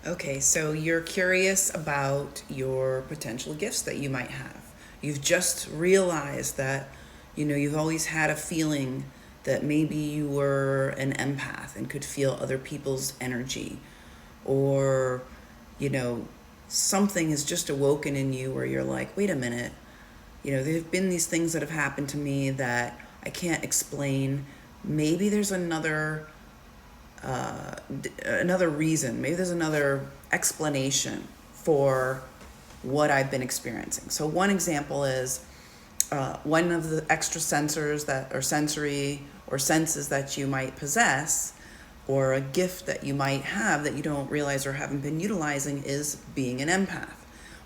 Okay, so you're curious about your potential gifts that you might have. You've just realized that, you've always had a feeling that maybe you were an empath and could feel other people's energy. Or, you know, something has just awoken in you where you're like, wait a minute, there have been these things that have happened to me that I can't explain. Maybe there's another reason. Maybe there's another explanation for what I've been experiencing. So one example is one of the extra sensors that or sensory or senses that you might possess, or a gift that you might have that you don't realize or haven't been utilizing, is being an empath.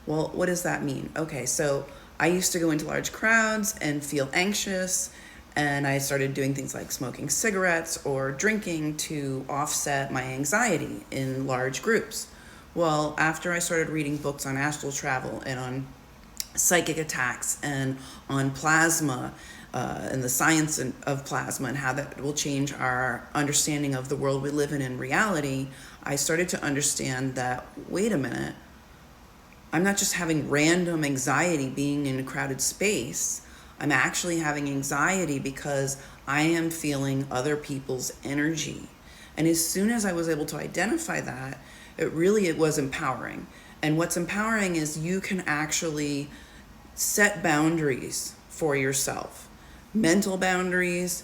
Well, what does that mean? Okay, so I used to go into large crowds and feel anxious, and I started doing things like smoking cigarettes or drinking to offset my anxiety in large groups. Well, after I started reading books on astral travel and on psychic attacks and on plasma, and the science of plasma and how that will change our understanding of the world we live in reality, I started to understand that, wait a minute, I'm not just having random anxiety being in a crowded space. I'm actually having anxiety because I am feeling other people's energy. And as soon as I was able to identify that, it was empowering. And what's empowering is you can actually set boundaries for yourself, mental boundaries,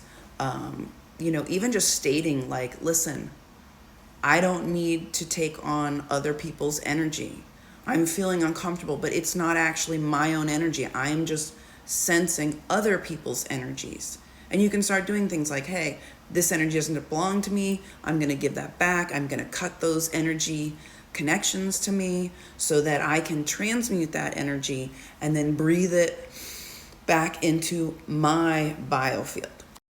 even just stating like, listen, I don't need to take on other people's energy. I'm feeling uncomfortable, but it's not actually my own energy. I am just sensing other people's energies. And you can start doing things like, hey, this energy doesn't belong to me. I'm going to give that back. I'm going to cut those energy connections to me so that I can transmute that energy and then breathe it back into my biofield.